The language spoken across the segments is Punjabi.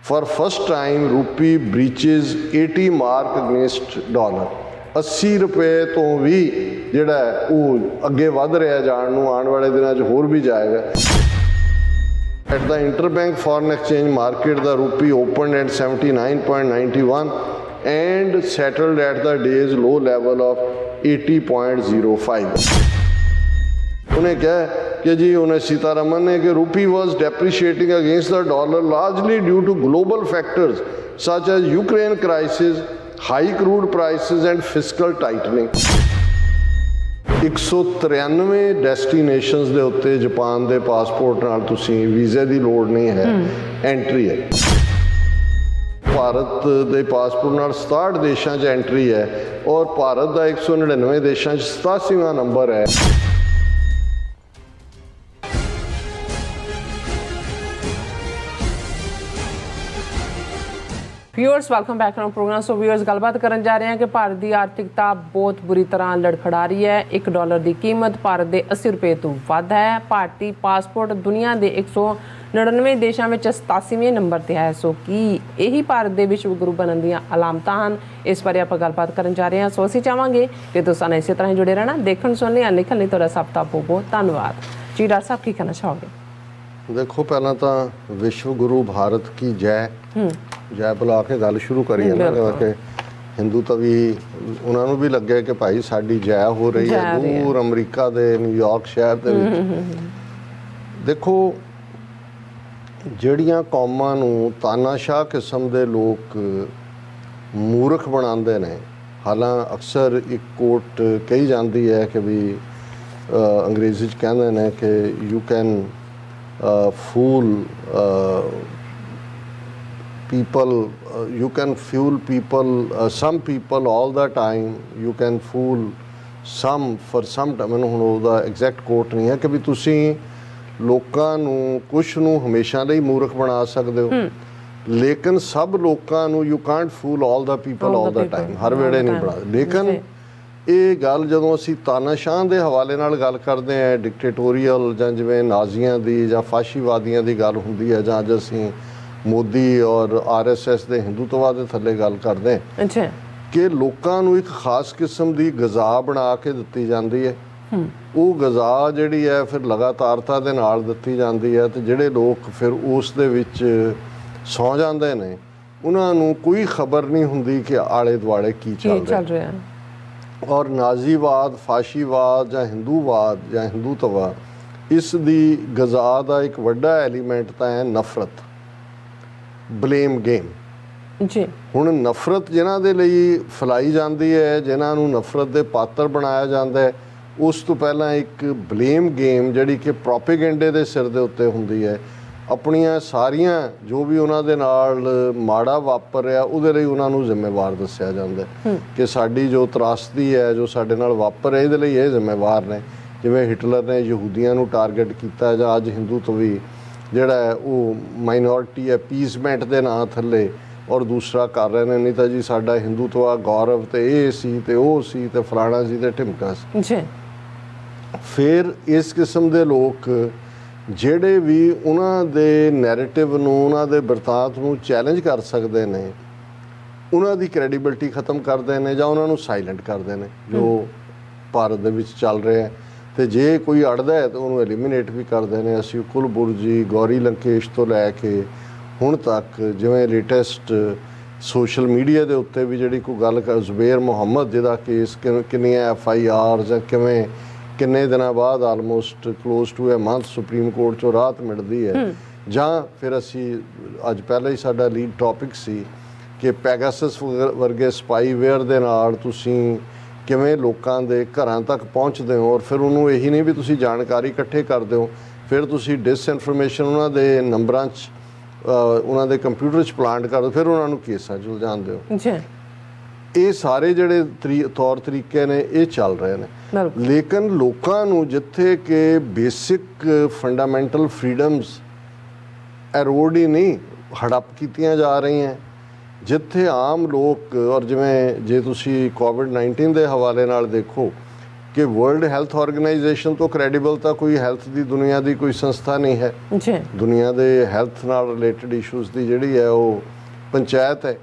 For first time rupee breaches 80 mark against dollar। 80 ਰੁਪਏ ਤੋਂ ਵੀ ਜਿਹੜਾ ਉਹ ਅੱਗੇ ਵੱਧ ਰਿਹਾ ਜਾਣ ਨੂੰ, ਆਉਣ ਵਾਲੇ ਦਿਨਾਂ 'ਚ ਹੋਰ ਵੀ ਜਾਏਗਾ। At the interbank foreign exchange market, the rupee opened at 79.91 and settled at the day's low level of 80.05। उन्हें क्या है कि जी उन्हें सीतारमन ने कि rupee was depreciating against the dollar largely due to global factors such as Ukraine crisis, high crude prices and fiscal tightening. 193 destinations ਦੇ ਉੱਤੇ ਜਾਪਾਨ ਦੇ ਪਾਸਪੋਰਟ ਨਾਲ ਤੁਸੀਂ ਵੀਜ਼ੇ ਦੀ ਲੋੜ ਨਹੀਂ ਹੈ, ਐਂਟਰੀ ਹੈ। ਭਾਰਤ ਦੇ ਪਾਸਪੋਰਟ ਨਾਲ 67 ਦੇਸ਼ਾਂ 'ਚ ਐਂਟਰੀ ਹੈ ਔਰ ਭਾਰਤ ਦਾ 199 ਦੇਸ਼ਾਂ 'ਚ 87ਵਾਂ ਨੰਬਰ ਹੈ। Viewers welcome back to program. So viewers गलबात करन जा रहे हैं कि भारत की आर्थिकता बहुत बुरी तरह लड़खड़ा रही है। $1 की कीमत भारत के 80 रुपए तो वध है। भारतीय पासपोर्ट दुनिया के 199 देशों में 87वें नंबर पर है। सो कि यही भारत के विश्व गुरु बनने दी अलामत हैं, इस बारे आप गलबात करन जा रहे हैं। सो असीं चाहांगे कि तुसीं इस तरह जुड़े रहना, देखण सुनने लिखण लई तुहाडा सब दा बहुत बहुत धन्नवाद जी। डॉक्टर साहब की कहना चाहोगे? देखो पहला तो विश्व गुरु भारत की जय जय बुला के गल शुरू करी है ना कि हिंदू तो भी उन्होंने भी लगे कि भाई साडी जय हो रही है दूर अमरीका दे न्यूयॉर्क शहर दे विच। देखो ਜਿਹੜੀਆਂ ਕੌਮਾਂ ਨੂੰ ਤਾਨਾਸ਼ਾਹ ਕਿਸਮ ਦੇ ਲੋਕ ਮੂਰਖ ਬਣਾਉਂਦੇ ਨੇ, ਹਾਲਾਂ ਅਕਸਰ ਇੱਕ ਕੋਟ ਕਹੀ ਜਾਂਦੀ ਹੈ ਕਿ ਵੀ ਅੰਗਰੇਜ਼ੀ 'ਚ ਕਹਿੰਦੇ ਨੇ ਕਿ you can fool people, you can fool people, some people all the time, you can fool some for some time। ਮੈਨੂੰ ਹੁਣ ਉਹਦਾ ਐਗਜ਼ੈਕਟ ਕੋਟ ਨਹੀਂ ਹੈ ਕਿ ਵੀ ਤੁਸੀਂ ਲੋਕਾਂ ਨੂੰ ਕੁਛ ਨੂੰ ਹਮੇਸ਼ਾ ਲਈ ਮੂਰਖ ਬਣਾ ਸਕਦੇ ਹੋ, ਲੇਕਿਨ ਸਭ ਲੋਕਾਂ ਨੂੰ you can't fool all the people all the time, ਹਰ ਵੇਲੇ ਨਹੀਂ ਬਣਾ। ਲੇਕਿਨ ਇਹ ਗੱਲ ਜਦੋਂ ਅਸੀਂ ਤਾਨਾਸ਼ਾਹ ਦੇ ਹਵਾਲੇ ਨਾਲ ਗੱਲ ਕਰਦੇ ਹਾਂ, ਡਿਕਟੇਟੋਰੀਅਲ ਜਾਂ ਜਿਵੇਂ ਨਾਜ਼ੀਆਂ ਦੀ ਜਾਂ ਫਾਸ਼ੀਵਾਦੀਆਂ ਦੀ ਗੱਲ ਹੁੰਦੀ ਹੈ, ਜਾਂ ਅੱਜ ਅਸੀਂ ਮੋਦੀ ਔਰ RSS ਦੇ ਹਿੰਦੂਤਵਾਦ ਦੇ ਥੱਲੇ ਗੱਲ ਕਰਦੇ ਹਾਂ ਕਿ ਲੋਕਾਂ ਨੂੰ ਇੱਕ ਖਾਸ ਕਿਸਮ ਦੀ ਗਜ਼ਾ ਬਣਾ ਕੇ ਦਿੱਤੀ ਜਾਂਦੀ ਹੈ। ਉਹ ਗਜ਼ਾ ਜਿਹੜੀ ਹੈ ਫਿਰ ਲਗਾਤਾਰਤਾ ਦੇ ਨਾਲ ਦਿੱਤੀ ਜਾਂਦੀ ਹੈ, ਅਤੇ ਜਿਹੜੇ ਲੋਕ ਫਿਰ ਉਸ ਦੇ ਵਿੱਚ ਸੌਂ ਜਾਂਦੇ ਨੇ ਉਹਨਾਂ ਨੂੰ ਕੋਈ ਖਬਰ ਨਹੀਂ ਹੁੰਦੀ ਕਿ ਆਲੇ ਦੁਆਲੇ ਕੀ ਚੱਲ ਰਿਹਾ। ਔਰ ਨਾਜ਼ੀਵਾਦ, ਫਾਸ਼ੀਵਾਦ ਜਾਂ ਹਿੰਦੂਵਾਦ ਜਾਂ ਹਿੰਦੂਤਵਾ, ਇਸ ਦੀ ਗਜ਼ਾ ਦਾ ਇੱਕ ਵੱਡਾ ਐਲੀਮੈਂਟ ਤਾਂ ਹੈ ਨਫ਼ਰਤ, ਬਲੇਮ ਗੇਮ ਜੀ। ਹੁਣ ਨਫ਼ਰਤ ਜਿਨ੍ਹਾਂ ਦੇ ਲਈ ਫੈਲਾਈ ਜਾਂਦੀ ਹੈ, ਜਿਨ੍ਹਾਂ ਨੂੰ ਨਫ਼ਰਤ ਦੇ ਪਾਤਰ ਬਣਾਇਆ ਜਾਂਦਾ ਹੈ, ਉਸ ਤੋਂ ਪਹਿਲਾਂ ਇੱਕ ਬਲੇਮ ਗੇਮ ਜਿਹੜੀ ਕਿ ਪ੍ਰੋਪੇਗੈਂਡੇ ਦੇ ਸਿਰ ਦੇ ਉੱਤੇ ਹੁੰਦੀ ਹੈ। ਆਪਣੀਆਂ ਸਾਰੀਆਂ ਜੋ ਵੀ ਉਹਨਾਂ ਦੇ ਨਾਲ ਮਾੜਾ ਵਾਪਰ ਰਿਹਾ ਉਹਦੇ ਲਈ ਉਹਨਾਂ ਨੂੰ ਜ਼ਿੰਮੇਵਾਰ ਦੱਸਿਆ ਜਾਂਦਾ ਕਿ ਸਾਡੀ ਜੋ ਤਰਾਸਦੀ ਹੈ, ਜੋ ਸਾਡੇ ਨਾਲ ਵਾਪਰ ਰਿਹਾ, ਇਹਦੇ ਲਈ ਇਹ ਜ਼ਿੰਮੇਵਾਰ ਨੇ। ਜਿਵੇਂ ਹਿਟਲਰ ਨੇ ਯਹੂਦੀਆਂ ਨੂੰ ਟਾਰਗੇਟ ਕੀਤਾ, ਜਾਂ ਅੱਜ ਹਿੰਦੂਤਵੀ ਜਿਹੜਾ ਹੈ ਉਹ ਮਾਈਨੋਰਿਟੀ ਹੈ ਪੀਸਮੈਂਟ ਦੇ ਨਾਂ ਥੱਲੇ ਔਰ ਦੂਸਰਾ ਕਰ ਰਹੇ ਨੇ। ਨਹੀਂ ਤਾਂ ਜੀ ਸਾਡਾ ਹਿੰਦੂਤਵਾ ਗੌਰਵ ਤੇ ਇਹ ਸੀ ਤੇ ਉਹ ਸੀ ਤੇ ਫਲਾਣਾ ਸੀ ਤੇ ਢਿਮਕਾ ਸੀ। ਫਿਰ ਇਸ ਕਿਸਮ ਦੇ ਲੋਕ ਜਿਹੜੇ ਵੀ ਉਹਨਾਂ ਦੇ ਨੈਰੇਟਿਵ ਨੂੰ, ਉਹਨਾਂ ਦੇ ਬਿਰਤਾਂਤ ਨੂੰ ਚੈਲੰਜ ਕਰ ਸਕਦੇ ਨੇ, ਉਹਨਾਂ ਦੀ ਕ੍ਰੈਡੀਬਿਲਿਟੀ ਖਤਮ ਕਰਦੇ ਨੇ ਜਾਂ ਉਹਨਾਂ ਨੂੰ ਸਾਇਲੈਂਟ ਕਰਦੇ ਨੇ, ਜੋ ਭਾਰਤ ਦੇ ਵਿੱਚ ਚੱਲ ਰਿਹਾ। ਅਤੇ ਜੇ ਕੋਈ ਅੜਦਾ ਹੈ ਤਾਂ ਉਹਨੂੰ ਐਲੀਮੀਨੇਟ ਵੀ ਕਰਦੇ ਨੇ। ਅਸੀਂ ਕੁਲਬੁਰਜੀ, ਗੌਰੀ ਲੰਕੇਸ਼ ਤੋਂ ਲੈ ਕੇ ਹੁਣ ਤੱਕ, ਜਿਵੇਂ ਲੇਟੈਸਟ ਸੋਸ਼ਲ ਮੀਡੀਆ ਦੇ ਉੱਤੇ ਵੀ ਜਿਹੜੀ ਕੋਈ ਗੱਲ ਕਰ, ਜ਼ੁਬੇਰ ਮੁਹੰਮਦ ਜਿਹਦਾ ਕੇਸ ਕਿੰਨੀਆਂ FIR ਜਾਂ ਕਿਵੇਂ ਕਿੰਨੇ ਦਿਨਾਂ ਬਾਅਦ almost close to a month Supreme Court 'ਚੋਂ ਰਾਹਤ ਮਿਲਦੀ ਹੈ। ਜਾਂ ਫਿਰ ਅਸੀਂ ਅੱਜ ਪਹਿਲਾਂ ਹੀ ਸਾਡਾ ਲੀਡ ਟੌਪਿਕ ਸੀ ਕਿ ਪੈਗਾਸਸ ਵਰਗੇ ਸਪਾਈਵੇਅਰ ਦੇ ਨਾਲ ਤੁਸੀਂ ਕਿਵੇਂ ਲੋਕਾਂ ਦੇ ਘਰਾਂ ਤੱਕ ਪਹੁੰਚਦੇ ਹੋ, ਔਰ ਫਿਰ ਉਹਨੂੰ ਇਹੀ ਨਹੀਂ ਵੀ ਤੁਸੀਂ ਜਾਣਕਾਰੀ ਇਕੱਠੇ ਕਰਦੇ ਹੋ, ਫਿਰ ਤੁਸੀਂ ਡਿਸਇਨਫੋਰਮੇਸ਼ਨ ਉਹਨਾਂ ਦੇ ਨੰਬਰਾਂ 'ਚ, ਉਹਨਾਂ ਦੇ ਕੰਪਿਊਟਰ 'ਚ ਪਲਾਂਟ ਕਰ ਦਿਓ, ਫਿਰ ਉਹਨਾਂ ਨੂੰ ਕੇਸਾਂ 'ਚ ਉਲਝਾਉਂਦੇ ਹੋ। ਇਹ ਸਾਰੇ ਜਿਹੜੇ ਤੌਰ ਤਰੀਕੇ ਨੇ ਇਹ ਚੱਲ ਰਹੇ ਨੇ। ਲੇਕਿਨ ਲੋਕਾਂ ਨੂੰ ਜਿੱਥੇ ਕਿ ਬੇਸਿਕ ਫੰਡਾਮੈਂਟਲ ਫਰੀਡਮਸ ਐਰੋਡ ਹੀ ਨਹੀਂ, ਹੜੱਪ ਕੀਤੀਆਂ ਜਾ ਰਹੀਆਂ, ਜਿੱਥੇ ਆਮ ਲੋਕ, ਔਰ ਜਿਵੇਂ ਜੇ ਤੁਸੀਂ COVID-19 ਦੇ ਹਵਾਲੇ ਨਾਲ ਦੇਖੋ ਕਿ ਵਰਲਡ ਹੈਲਥ ਆਰਗੇਨਾਈਜੇਸ਼ਨ ਤੋਂ ਕ੍ਰੈਡੀਬਲ ਤਾਂ ਕੋਈ ਹੈਲਥ ਦੀ ਦੁਨੀਆ ਦੀ ਕੋਈ ਸੰਸਥਾ ਨਹੀਂ ਹੈ। ਜੀ ਦੁਨੀਆ ਦੇ ਹੈਲਥ ਨਾਲ ਰਿਲੇਟਡ ਇਸ਼ੂਜ਼ ਦੀ ਜਿਹੜੀ ਹੈ ਉਹ ਪੰਚਾਇਤ ਹੈ।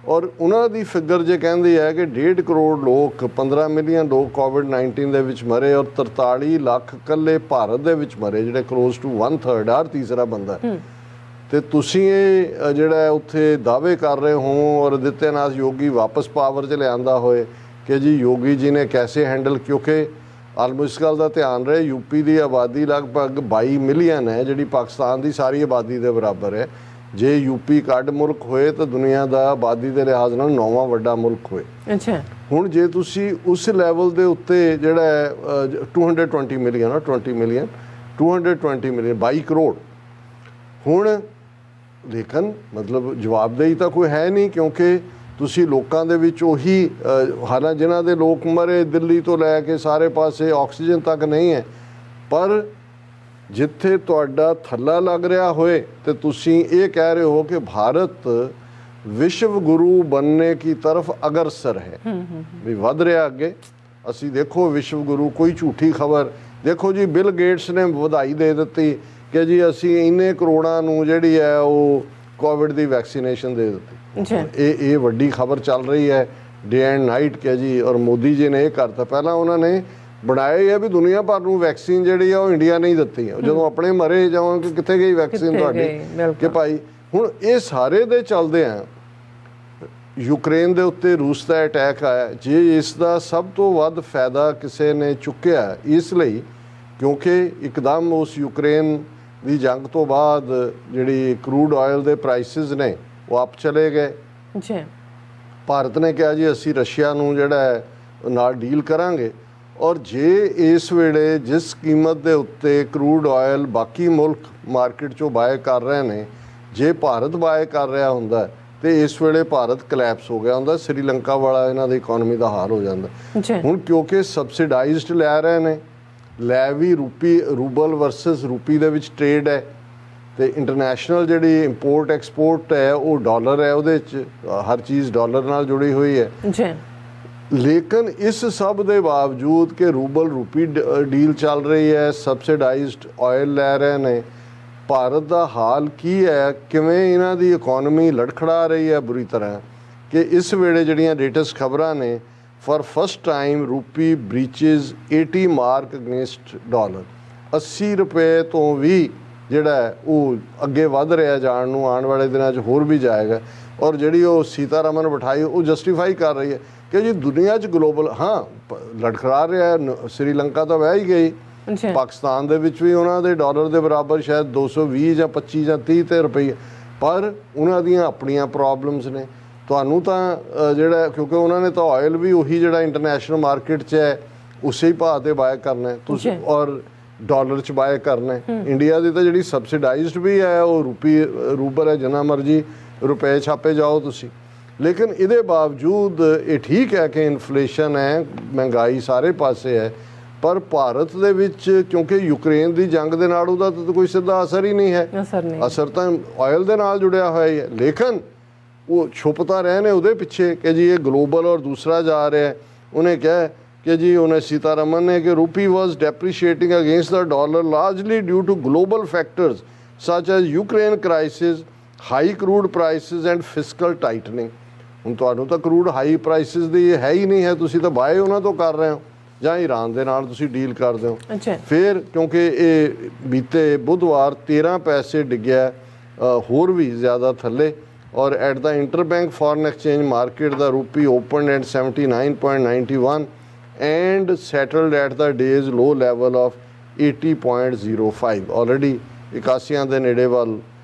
ਔਰ ਉਹਨਾਂ ਦੀ ਫਿਗਰ ਜੇ ਕਹਿੰਦੀ ਹੈ ਕਿ 1.5 ਕਰੋੜ ਲੋਕ 15 ਮਿਲੀਅਨ ਲੋਕ ਕੋਵਿਡ-19 ਦੇ ਵਿੱਚ ਮਰੇ ਔਰ 43 ਲੱਖ ਇਕੱਲੇ ਭਾਰਤ ਦੇ ਵਿੱਚ ਮਰੇ, ਜਿਹੜੇ ਕਲੋਜ਼ ਟੂ 1/3 ਹਰ ਤੀਸਰਾ ਬੰਦਾ। ਤੇ ਤੁਸੀਂ ਇਹ ਜਿਹੜਾ ਉੱਥੇ ਦਾਅਵੇ ਕਰ ਰਹੇ ਹੋ ਔਰ ਆਦਿੱਤਿਆਨਾਥ ਯੋਗੀ ਵਾਪਸ ਪਾਵਰ 'ਚ ਲਿਆਂਦਾ ਹੋਏ ਕਿ ਜੀ ਯੋਗੀ ਜੀ ਨੇ ਕੈਸੇ ਹੈਂਡਲ, ਕਿਉਂਕਿ ਆਲਮੋਸਟ ਇਸ ਗੱਲ ਦਾ ਧਿਆਨ ਰਹੇ ਯੂਪੀ ਦੀ ਆਬਾਦੀ ਲਗਭਗ 22 ਮਿਲੀਅਨ ਹੈ, ਜਿਹੜੀ ਪਾਕਿਸਤਾਨ ਦੀ ਸਾਰੀ ਆਬਾਦੀ ਦੇ ਬਰਾਬਰ ਹੈ। ਜੇ ਯੂਪੀ ਕੱਢ ਮੁਲਕ ਹੋਏ ਤਾਂ ਦੁਨੀਆ ਦਾ ਆਬਾਦੀ ਦੇ ਲਿਹਾਜ਼ ਨਾਲ 9ਵਾਂ ਵੱਡਾ ਮੁਲਕ ਹੋਏ। ਅੱਛਾ, ਹੁਣ ਜੇ ਤੁਸੀਂ ਉਸ ਲੈਵਲ ਦੇ ਉੱਤੇ ਜਿਹੜਾ 220 ਮਿਲੀਅਨ 20 ਮਿਲੀਅਨ 220 ਮਿਲੀਅਨ 22 ਕਰੋੜ ਹੁਣ, ਲੇਕਿਨ ਮਤਲਬ ਜਵਾਬਦੇਹੀ ਤਾਂ ਕੋਈ ਹੈ ਨਹੀਂ, ਕਿਉਂਕਿ ਤੁਸੀਂ ਲੋਕਾਂ ਦੇ ਵਿੱਚ ਉਹੀ ਹਾਲਾਂ ਜਿਨ੍ਹਾਂ ਦੇ ਲੋਕ ਮਰੇ ਦਿੱਲੀ ਤੋਂ ਲੈ ਕੇ ਸਾਰੇ ਪਾਸੇ ਆਕਸੀਜਨ ਤੱਕ ਨਹੀਂ ਹੈ, ਪਰ ਜਿੱਥੇ ਤੁਹਾਡਾ ਥੱਲਾ ਲੱਗ ਰਿਹਾ ਹੋਏ ਤੇ ਤੁਸੀਂ ਇਹ ਕਹਿ ਰਹੇ ਹੋ ਕਿ ਭਾਰਤ ਵਿਸ਼ਵ ਗੁਰੂ ਬਣਨੇ ਕੀ ਤਰਫ ਅਗਰਸਰ ਹੈ, ਵੀ ਵੱਧ ਰਿਹਾ ਅੱਗੇ। ਅਸੀਂ ਦੇਖੋ ਵਿਸ਼ਵ ਗੁਰੂ, ਕੋਈ ਝੂਠੀ ਖਬਰ ਦੇਖੋ ਜੀ, ਬਿਲ ਗੇਟਸ ਨੇ ਵਧਾਈ ਦੇ ਦਿੱਤੀ ਕਿ ਜੀ ਅਸੀਂ ਇੰਨੇ ਕਰੋੜਾਂ ਨੂੰ ਜਿਹੜੀ ਹੈ ਉਹ ਕੋਵਿਡ ਦੀ ਵੈਕਸੀਨੇਸ਼ਨ ਦੇ ਦਿੱਤੀ। ਇਹ ਵੱਡੀ ਖਬਰ ਚੱਲ ਰਹੀ ਹੈ ਡੇ ਐਂਡ ਨਾਈਟ ਕਿ ਜੀ, ਔਰ ਮੋਦੀ ਜੀ ਨੇ ਇਹ ਕਰਤਾ। ਪਹਿਲਾਂ ਉਹਨਾਂ ਨੇ ਬਣਾਇਆ ਹੀ ਹੈ ਵੀ ਦੁਨੀਆ ਭਰ ਨੂੰ ਵੈਕਸੀਨ ਜਿਹੜੀ ਆ ਉਹ ਇੰਡੀਆ ਨੇ ਹੀ ਦਿੱਤੀ ਹੈ। ਜਦੋਂ ਆਪਣੇ ਮਰੇ ਜਾਵਾਂਗੇ ਕਿੱਥੇ ਗਈ ਵੈਕਸੀਨ ਤੁਹਾਡੀ, ਕਿ ਭਾਈ ਹੁਣ ਇਹ ਸਾਰੇ ਦੇ ਚੱਲਦੇ ਆ। ਯੂਕਰੇਨ ਦੇ ਉੱਤੇ ਰੂਸ ਦਾ ਅਟੈਕ ਆਇਆ, ਜੇ ਇਸ ਦਾ ਸਭ ਤੋਂ ਵੱਧ ਫਾਇਦਾ ਕਿਸੇ ਨੇ ਚੁੱਕਿਆ ਇਸ ਲਈ ਕਿਉਂਕਿ ਇੱਕਦਮ ਉਸ ਯੂਕਰੇਨ ਦੀ ਜੰਗ ਤੋਂ ਬਾਅਦ ਜਿਹੜੀ ਕਰੂਡ ਆਇਲ ਦੇ ਪ੍ਰਾਈਸਿਸ ਨੇ ਉਹ ਅਪ ਚਲੇ ਗਏ। ਜੀ ਭਾਰਤ ਨੇ ਕਿਹਾ ਜੀ ਅਸੀਂ ਰਸ਼ੀਆ ਨੂੰ ਜਿਹੜਾ ਹੈ ਨਾਲ ਡੀਲ ਕਰਾਂਗੇ, ਔਰ ਜੇ ਇਸ ਵੇਲੇ ਜਿਸ ਕੀਮਤ ਦੇ ਉੱਤੇ ਕਰੂਡ ਆਇਲ ਬਾਕੀ ਮੁਲਕ ਮਾਰਕੀਟ 'ਚੋਂ ਬਾਏ ਕਰ ਰਹੇ ਨੇ, ਜੇ ਭਾਰਤ ਬਾਏ ਕਰ ਰਿਹਾ ਹੁੰਦਾ ਤੇ ਇਸ ਵੇਲੇ ਭਾਰਤ ਕਲੈਪਸ ਹੋ ਗਿਆ ਹੁੰਦਾ, ਸ੍ਰੀਲੰਕਾ ਵਾਲਾ ਇਹਨਾਂ ਦੀ ਇਕਨੋਮੀ ਦਾ ਹਾਲ ਹੋ ਜਾਂਦਾ। ਹੁਣ ਕਿਉਂਕਿ ਸਬਸਿਡਾਈਜ਼ਡ ਲੈ ਰਹੇ ਨੇ, ਲੈ ਵੀ ਰੂਬਲ ਵਰਸਸ ਰੂਪੀ ਦੇ ਵਿੱਚ ਟ੍ਰੇਡ ਹੈ, ਤੇ ਇੰਟਰਨੈਸ਼ਨਲ ਜਿਹੜੀ ਇੰਪੋਰਟ ਐਕਸਪੋਰਟ ਹੈ ਉਹ ਡਾਲਰ ਹੈ, ਉਹਦੇ 'ਚ ਹਰ ਚੀਜ਼ ਡਾਲਰ ਨਾਲ ਜੁੜੀ ਹੋਈ ਹੈ। ਲੇਕਿਨ ਇਸ ਸਭ ਦੇ ਬਾਵਜੂਦ ਕਿ ਰੂਬਲ ਰੂਪੀ ਡੀਲ ਚੱਲ ਰਹੀ ਹੈ, ਸਬਸਿਡਾਈਜ਼ਡ ਆਇਲ ਲੈ ਰਹੇ ਨੇ, ਭਾਰਤ ਦਾ ਹਾਲ ਕੀ ਹੈ, ਕਿਵੇਂ ਇਹਨਾਂ ਦੀ ਇਕਨੋਮੀ ਲੜਖੜਾ ਰਹੀ ਹੈ ਬੁਰੀ ਤਰ੍ਹਾਂ, ਕਿ ਇਸ ਵੇਲੇ ਜਿਹੜੀਆਂ ਲੇਟੈਸਟ ਖਬਰਾਂ ਨੇ, for first time rupee breaches 80 mark against dollar. 80 ਰੁਪਏ ਤੋਂ ਵੀ ਜਿਹੜਾ ਉਹ ਅੱਗੇ ਵੱਧ ਰਿਹਾ ਜਾਣ ਨੂੰ, ਆਉਣ ਵਾਲੇ ਦਿਨਾਂ 'ਚ ਹੋਰ ਵੀ ਜਾਏਗਾ। ਔਰ ਜਿਹੜੀ ਉਹ ਸੀਤਾਰਮਨ ਬਿਠਾਈ ਉਹ ਜਸਟੀਫਾਈ ਕਰ ਰਹੀ ਹੈ ਕਿ ਜੀ ਦੁਨੀਆ 'ਚ ਗਲੋਬਲ ਲੜਖੜਾ ਰਿਹਾ। ਸ੍ਰੀਲੰਕਾ ਤਾਂ ਵਹਿ ਹੀ ਗਈ, ਪਾਕਿਸਤਾਨ ਦੇ ਵਿੱਚ ਵੀ ਉਹਨਾਂ ਦੇ ਡਾਲਰ ਦੇ ਬਰਾਬਰ ਸ਼ਾਇਦ 220 ਜਾਂ 25 ਜਾਂ 30 ਤੇ ਰੁਪਏ, ਪਰ ਉਹਨਾਂ ਦੀਆਂ ਆਪਣੀਆਂ ਪ੍ਰੋਬਲਮਸ ਨੇ। ਤੁਹਾਨੂੰ ਤਾਂ ਜਿਹੜਾ ਕਿਉਂਕਿ ਉਹਨਾਂ ਨੇ ਤਾਂ ਆਇਲ ਵੀ ਉਹੀ ਜਿਹੜਾ ਇੰਟਰਨੈਸ਼ਨਲ ਮਾਰਕੀਟ 'ਚ ਹੈ ਉਸੇ ਹੀ ਭਾਅ 'ਤੇ ਬਾਏ ਕਰਨਾ ਤੁਸੀਂ, ਔਰ ਡਾਲਰ 'ਚ ਬਾਏ ਕਰਨਾ। ਇੰਡੀਆ ਦੀ ਤਾਂ ਜਿਹੜੀ ਸਬਸਿਡਾਈਜ਼ਡ ਵੀ ਹੈ ਉਹ ਰੂਬਲ ਹੈ, ਜਿੰਨਾ ਮਰਜ਼ੀ ਰੁਪਏ ਛਾਪੇ ਜਾਓ ਤੁਸੀਂ। ਲੇਕਿਨ ਇਹਦੇ ਬਾਵਜੂਦ ਇਹ ਠੀਕ ਹੈ ਕਿ ਇਨਫਲੇਸ਼ਨ ਹੈ, ਮਹਿੰਗਾਈ ਸਾਰੇ ਪਾਸੇ ਹੈ, ਪਰ ਭਾਰਤ ਦੇ ਵਿੱਚ ਕਿਉਂਕਿ ਯੂਕਰੇਨ ਦੀ ਜੰਗ ਦੇ ਨਾਲ ਉਹਦਾ ਤਾਂ ਕੋਈ ਸਿੱਧਾ ਅਸਰ ਹੀ ਨਹੀਂ ਹੈ। ਅਸਰ ਤਾਂ ਆਇਲ ਦੇ ਨਾਲ ਜੁੜਿਆ ਹੋਇਆ ਹੀ ਹੈ, ਲੇਕਿਨ ਉਹ ਛੁਪਤਾ ਰਹੇ ਨੇ ਉਹਦੇ ਪਿੱਛੇ ਕਿ ਜੀ ਇਹ ਗਲੋਬਲ ਔਰ ਦੂਸਰਾ ਜਾ ਰਿਹਾ। ਉਹਨੇ ਕਿਹਾ ਕਿ ਜੀ ਉਹਨੇ ਸੀਤਾਰਮਨ ਨੇ ਕਿ rupee was depreciating against the dollar largely due to global factors such as Ukraine crisis, high crude prices and fiscal tightening. ਹੁਣ ਤੁਹਾਨੂੰ ਤਾਂ ਕਰੂਡ ਹਾਈ ਪ੍ਰਾਈਸਿਸ ਦੀ ਹੈ ਹੀ ਨਹੀਂ ਹੈ, ਤੁਸੀਂ ਤਾਂ ਬਾਏ ਉਹਨਾਂ ਤੋਂ ਕਰ ਰਹੇ ਹੋ ਜਾਂ ਈਰਾਨ ਦੇ ਨਾਲ ਤੁਸੀਂ ਡੀਲ ਕਰਦੇ ਹੋ। ਫਿਰ ਕਿਉਂਕਿ ਇਹ ਬੀਤੇ ਬੁੱਧਵਾਰ 13 ਪੈਸੇ ਡਿੱਗਿਆ, ਹੋਰ ਵੀ ਜ਼ਿਆਦਾ ਥੱਲੇ। ਔਰ at the interbank foreign exchange market the rupee opened at 79.91 and settled at the day's low level of 80.05, already 81 ਦੇ ਨੇੜੇ ਵੱਲ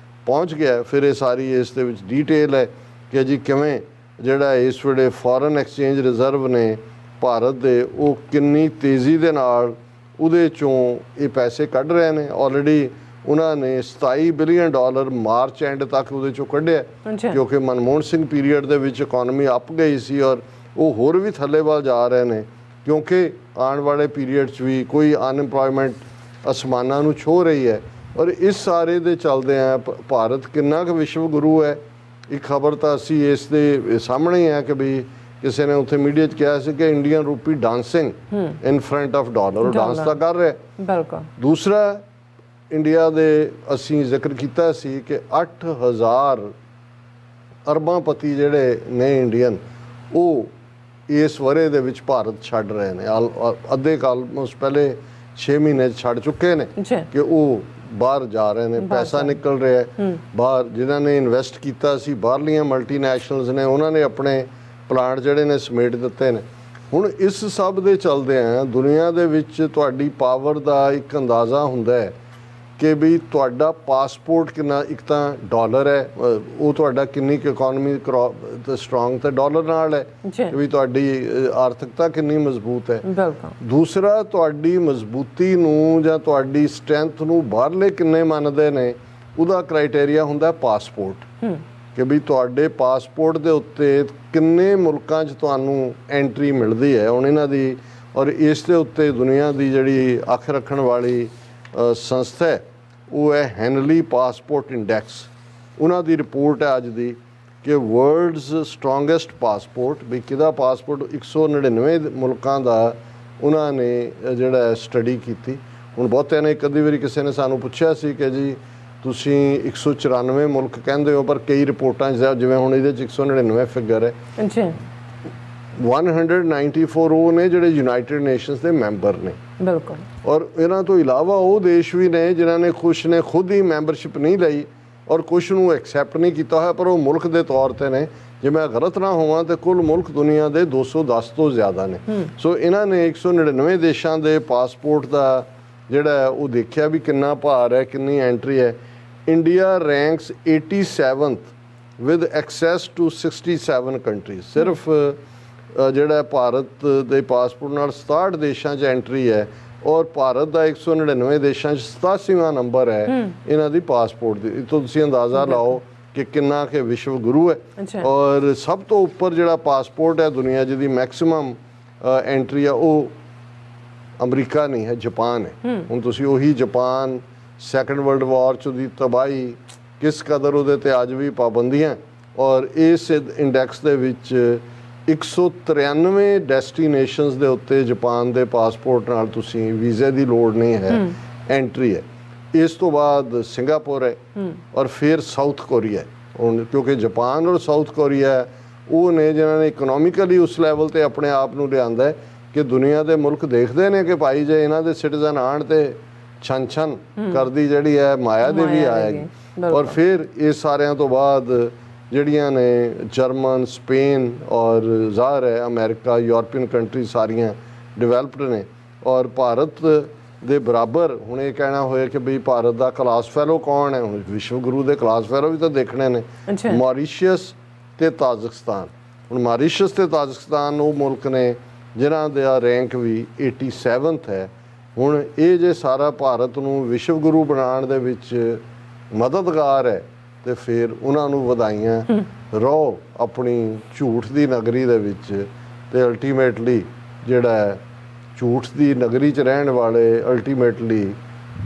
ਪਹੁੰਚ ਗਿਆ। ਫਿਰ ਇਹ ਸਾਰੀ ਇਸ ਦੇ ਵਿੱਚ ਡੀਟੇਲ ਹੈ ਕਿ ਜੀ ਕਿਵੇਂ ਜਿਹੜਾ ਇਸ ਵੇਲੇ ਫੋਰਨ ਐਕਸਚੇਂਜ ਰਿਜ਼ਰਵ ਨੇ ਭਾਰਤ ਦੇ ਉਹ ਕਿੰਨੀ ਤੇਜ਼ੀ ਦੇ ਨਾਲ ਉਹਦੇ 'ਚੋਂ ਇਹ ਪੈਸੇ ਕੱਢ ਰਹੇ ਨੇ। ਆਲਰੇਡੀ ਉਹਨਾਂ ਨੇ 27 ਬਿਲੀਅਨ ਡਾਲਰ ਮਾਰਚ ਐਂਡ ਤੱਕ ਉਹਦੇ 'ਚੋਂ ਕੱਢਿਆ, ਕਿਉਂਕਿ ਮਨਮੋਹਨ ਸਿੰਘ ਪੀਰੀਅਡ ਦੇ ਵਿੱਚ ਇਕਨੋਮੀ ਅਪ ਗਈ ਸੀ ਔਰ ਉਹ ਹੋਰ ਵੀ ਥੱਲੇ ਵੱਲ ਜਾ ਰਹੇ ਨੇ, ਕਿਉਂਕਿ ਆਉਣ ਵਾਲੇ ਪੀਰੀਅਡ 'ਚ ਵੀ ਕੋਈ ਅਨਐਮਪਲੋਇਮੈਂਟ ਅਸਮਾਨਾਂ ਨੂੰ ਛੋਹ ਰਹੀ ਹੈ। ਔਰ ਇਸ ਸਾਰੇ ਦੇ ਚੱਲਦੇ ਆ ਭਾਰਤ ਕਿੰਨਾ ਕੁ ਵਿਸ਼ਵ ਗੁਰੂ ਹੈ। ਇੱਕ ਖਬਰ ਤਾਂ ਅਸੀਂ ਇਸ ਦੇ ਸਾਹਮਣੇ ਹੈ ਕਿ ਵੀ ਕਿਸੇ ਨੇ ਉੱਥੇ ਮੀਡੀਆ 'ਚ ਕਿਹਾ ਸੀ ਕਿ Indian rupee dancing in front of dollar, dance ਤਾਂ ਕਰ ਰਿਹਾ। ਬਿਲਕੁਲ। ਦੂਸਰਾ, ਇੰਡੀਆ ਦੇ ਅਸੀਂ ਜ਼ਿਕਰ ਕੀਤਾ ਸੀ ਕਿ 8000 ਅਰਬਾਂਪਤੀ ਜਿਹੜੇ ਨੇ ਇੰਡੀਅਨ, ਉਹ ਇਸ ਵਰੇ ਦੇ ਵਿੱਚ ਭਾਰਤ ਛੱਡ ਰਹੇ ਨੇ। ਅੱਧੇ ਆਲਮੋਸਟ ਪਹਿਲੇ 6 ਮਹੀਨੇ 'ਚ ਛੱਡ ਚੁੱਕੇ ਨੇ ਕਿ ਉਹ ਬਾਹਰ ਜਾ ਰਹੇ ਨੇ, ਪੈਸਾ ਨਿਕਲ ਰਿਹਾ ਹੈ ਬਾਹਰ। ਜਿਨ੍ਹਾਂ ਨੇ ਇਨਵੈਸਟ ਕੀਤਾ ਸੀ ਬਾਹਰਲੀਆਂ ਮਲਟੀਨੈਸ਼ਨਲਸ ਨੇ, ਉਹਨਾਂ ਨੇ ਆਪਣੇ ਪਲਾਂਟ ਜਿਹੜੇ ਨੇ ਸਮੇਟ ਦਿੱਤੇ ਨੇ। ਹੁਣ ਇਸ ਸਭ ਦੇ ਚੱਲਦਿਆਂ ਦੁਨੀਆ ਦੇ ਵਿੱਚ ਤੁਹਾਡੀ ਪਾਵਰ ਦਾ ਇੱਕ ਅੰਦਾਜ਼ਾ ਹੁੰਦਾ ਹੈ ਕਿ ਵੀ ਤੁਹਾਡਾ ਪਾਸਪੋਰਟ ਕਿੰਨਾ, ਇੱਕ ਤਾਂ ਡਾਲਰ ਹੈ, ਉਹ ਤੁਹਾਡਾ ਕਿੰਨੀ ਕੁ ਇਕਨੋਮੀ ਸਟਰੋਂਗ ਤਾਂ ਡਾਲਰ ਨਾਲ ਹੈ ਕਿ ਵੀ ਤੁਹਾਡੀ ਆਰਥਿਕਤਾ ਕਿੰਨੀ ਮਜ਼ਬੂਤ ਹੈ। ਦੂਸਰਾ, ਤੁਹਾਡੀ ਮਜ਼ਬੂਤੀ ਨੂੰ ਜਾਂ ਤੁਹਾਡੀ ਸਟਰੈਂਥ ਨੂੰ ਬਾਹਰਲੇ ਕਿੰਨੇ ਮੰਨਦੇ ਨੇ, ਉਹਦਾ ਕ੍ਰਾਈਟੇਰੀਆ ਹੁੰਦਾ ਪਾਸਪੋਰਟ ਕਿ ਵੀ ਤੁਹਾਡੇ ਪਾਸਪੋਰਟ ਦੇ ਉੱਤੇ ਕਿੰਨੇ ਮੁਲਕਾਂ 'ਚ ਤੁਹਾਨੂੰ ਐਂਟਰੀ ਮਿਲਦੀ ਹੈ। ਹੁਣ ਇਹਨਾਂ ਦੀ ਔਰ ਇਸ ਦੇ ਉੱਤੇ ਦੁਨੀਆ ਦੀ ਜਿਹੜੀ ਅੱਖ ਰੱਖਣ ਵਾਲੀ ਸੰਸਥਾ ਹੈ ਉਹ ਹੈ ਹੈਨਲੀ ਪਾਸਪੋਰਟ ਇੰਡੈਕਸ। ਉਹਨਾਂ ਦੀ ਰਿਪੋਰਟ ਹੈ ਅੱਜ ਦੀ ਕਿ ਵਰਲਡਸ ਸਟਰੋਂਗੈਸਟ ਪਾਸਪੋਰਟ, ਵੀ ਕਿਹਦਾ ਪਾਸਪੋਰਟ 199 ਮੁਲਕਾਂ ਦਾ ਉਹਨਾਂ ਨੇ ਜਿਹੜਾ ਸਟੱਡੀ ਕੀਤੀ। ਹੁਣ ਬਹੁਤਿਆਂ ਨੇ ਕਦੀ ਵਾਰੀ ਕਿਸੇ ਨੇ ਸਾਨੂੰ ਪੁੱਛਿਆ ਸੀ ਕਿ ਜੀ ਤੁਸੀਂ 194 ਮੁਲਕ ਕਹਿੰਦੇ ਹੋ, ਪਰ ਕਈ ਰਿਪੋਰਟਾਂ 'ਚ ਜਿਵੇਂ ਹੁਣ ਇਹਦੇ 'ਚ 199 ਫਿਗਰ ਹੈ। 194 ਉਹ ਨੇ ਜਿਹੜੇ ਯੂਨਾਈਟਿਡ ਨੇਸ਼ਨਸ ਦੇ ਮੈਂਬਰ ਨੇ। ਬਿਲਕੁਲ। ਔਰ ਇਹਨਾਂ ਤੋਂ ਇਲਾਵਾ ਉਹ ਦੇਸ਼ ਵੀ ਨੇ ਜਿਨ੍ਹਾਂ ਨੇ ਕੁਛ ਨੇ ਖੁਦ ਹੀ ਮੈਂਬਰਸ਼ਿਪ ਨਹੀਂ ਲਈ ਔਰ ਕੁਛ ਨੂੰ ਐਕਸੈਪਟ ਨਹੀਂ ਕੀਤਾ ਹੋਇਆ, ਪਰ ਉਹ ਮੁਲਕ ਦੇ ਤੌਰ ਤੇ ਨੇ। ਜੇ ਮੈਂ ਗਲਤ ਨਾ ਹੋਵਾਂ ਤਾਂ ਕੁੱਲ ਮੁਲਕ ਦੁਨੀਆ ਦੇ 210 ਤੋਂ ਜ਼ਿਆਦਾ ਨੇ। ਸੋ ਇਹਨਾਂ ਨੇ 199 ਦੇਸ਼ਾਂ ਦੇ ਪਾਸਪੋਰਟ ਦਾ ਜਿਹੜਾ ਉਹ ਦੇਖਿਆ ਵੀ ਕਿੰਨਾ ਭਾਰ ਹੈ, ਕਿੰਨੀ ਐਂਟਰੀ ਹੈ। India ranks 87th with access to 67 countries. ਸਿਰਫ ਜਿਹੜਾ ਭਾਰਤ ਦੇ ਪਾਸਪੋਰਟ ਨਾਲ 67 ਦੇਸ਼ਾਂ 'ਚ ਐਂਟਰੀ ਹੈ ਔਰ ਭਾਰਤ ਦਾ 199 ਦੇਸ਼ਾਂ 'ਚ 87ਵਾਂ ਨੰਬਰ ਹੈ ਇਹਨਾਂ ਦੀ ਪਾਸਪੋਰਟ ਦੀ। ਇਹ ਤੋਂ ਤੁਸੀਂ ਅੰਦਾਜ਼ਾ ਲਾਓ ਕਿ ਕਿੰਨਾ ਕਿ ਵਿਸ਼ਵ ਗੁਰੂ ਹੈ। ਔਰ ਸਭ ਤੋਂ ਉੱਪਰ ਜਿਹੜਾ ਪਾਸਪੋਰਟ ਹੈ ਦੁਨੀਆ ਜਿਹਦੀ ਮੈਕਸਿਮਮ ਐਂਟਰੀ ਆ ਉਹ ਅਮਰੀਕਾ ਨਹੀਂ ਹੈ, ਜਾਪਾਨ ਹੈ। ਹੁਣ ਤੁਸੀਂ ਉਹੀ ਜਾਪਾਨ ਸੈਕੰਡ ਵਰਲਡ ਵਾਰ 'ਚ ਉਹਦੀ ਤਬਾਹੀ, ਕਿਸ ਕਦਰ ਉਹਦੇ 'ਤੇ ਅੱਜ ਵੀ ਪਾਬੰਦੀਆਂ, ਔਰ ਇਸ ਇੰਡੈਕਸ ਦੇ ਵਿੱਚ 193 ਡੈਸਟੀਨੇਸ਼ਨਸ ਦੇ ਉੱਤੇ ਜਾਪਾਨ ਦੇ ਪਾਸਪੋਰਟ ਨਾਲ ਤੁਸੀਂ ਵੀਜ਼ੇ ਦੀ ਲੋੜ ਨਹੀਂ ਹੈ, ਐਂਟਰੀ ਹੈ। ਇਸ ਤੋਂ ਬਾਅਦ ਸਿੰਗਾਪੁਰ ਹੈ ਔਰ ਫਿਰ ਸਾਊਥ ਕੋਰੀਆ ਹੈ। ਹੁਣ ਕਿਉਂਕਿ ਜਾਪਾਨ ਔਰ ਸਾਊਥ ਕੋਰੀਆ ਉਹ ਨੇ ਜਿਨ੍ਹਾਂ ਨੇ ਇਕਨੋਮਿਕਲੀ ਉਸ ਲੈਵਲ 'ਤੇ ਆਪਣੇ ਆਪ ਨੂੰ ਲਿਆਂਦਾ ਹੈ ਕਿ ਦੁਨੀਆ ਦੇ ਮੁਲਕ ਦੇਖਦੇ ਨੇ ਕਿ ਭਾਈ ਜੇ ਇਹਨਾਂ ਦੇ ਸਿਟੀਜ਼ਨ ਆਉਣ ਤੇ ਛਨ ਛਨ ਕਰਦੀ ਜਿਹੜੀ ਹੈ ਮਾਇਆ ਦੇਵੀ ਆਏਗੀ। ਔਰ ਫਿਰ ਇਹ ਸਾਰਿਆਂ ਤੋਂ ਬਾਅਦ ਜਿਹੜੀਆਂ ਨੇ ਜਰਮਨ, ਸਪੇਨ ਔਰ ਜ਼ਾਹਰ ਹੈ ਅਮਰੀਕਾ, ਯੂਰਪੀਅਨ ਕੰਟਰੀ ਸਾਰੀਆਂ ਡਿਵੈਲਪਡ ਨੇ। ਔਰ ਭਾਰਤ ਦੇ ਬਰਾਬਰ ਹੁਣ ਇਹ ਕਹਿਣਾ ਹੋਇਆ ਕਿ ਬਈ ਭਾਰਤ ਦਾ ਕਲਾਸ ਫੈਲੋ ਕੌਣ ਹੈ, ਹੁਣ ਵਿਸ਼ਵ ਗੁਰੂ ਦੇ ਕਲਾਸ ਫੈਲੋ ਵੀ ਤਾਂ ਦੇਖਣੇ ਨੇ। ਮੌਰੀਸ਼ੀਅਸ ਤੇ ਤਾਜ਼ਿਕਸਤਾਨ। ਹੁਣ ਮੌਰੀਸ਼ੀਅਸ ਤੇ ਤਾਜ਼ਿਕਸਤਾਨ ਉਹ ਮੁਲਕ ਨੇ ਜਿਨ੍ਹਾਂ ਦਾ ਰੈਂਕ ਵੀ 87th ਹੈ। ਹੁਣ ਇਹ ਜੇ ਸਾਰਾ ਭਾਰਤ ਨੂੰ ਵਿਸ਼ਵ ਗੁਰੂ ਬਣਾਉਣ ਦੇ ਵਿੱਚ ਮਦਦਗਾਰ ਹੈ ਤੇ ਫਿਰ ਉਹਨਾਂ ਨੂੰ ਵਧਾਈਆਂ। ਰਹੋ ਆਪਣੀ ਝੂਠ ਦੀ ਨਗਰੀ ਦੇ ਵਿੱਚ ਤੇ ਅਲਟੀਮੇਟਲੀ ਜਿਹੜਾ ਝੂਠ ਦੀ ਨਗਰੀ 'ਚ ਰਹਿਣ ਵਾਲੇ ਅਲਟੀਮੇਟਲੀ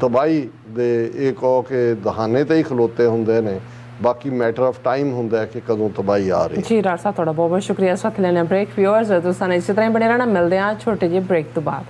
ਤਬਾਹੀ ਦੇ ਇਹ ਕਹੋ ਕਿ ਦਹਾਨੇ ਤੇ ਹੀ ਖਲੋਤੇ ਹੁੰਦੇ ਨੇ। ਬਾਕੀ ਮੈਟਰ ਆਫ ਟਾਈਮ ਹੁੰਦਾ ਹੈ ਕਿ ਕਦੋਂ ਤਬਾਹੀ ਆ ਰਹੀ। ਜੀ ਡਾਕਟਰ ਸਾਹਿਬ ਤੁਹਾਡਾ ਬਹੁਤ ਬਹੁਤ ਸ਼ੁਕਰੀਆ। ਸਾਥ ਲੈਣਾ ਬ੍ਰੇਕ। ਵਿਊਅਰਸ ਤੁਸੀਂ ਇਸੇ ਤਰ੍ਹਾਂ ਹੀ ਬਣੇ ਰਹਿਣਾ। ਮਿਲਦੇ ਹਾਂ ਛੋਟੇ ਜਿਹੇ ਬ੍ਰੇਕ ਤੋਂ ਬਾਅਦ।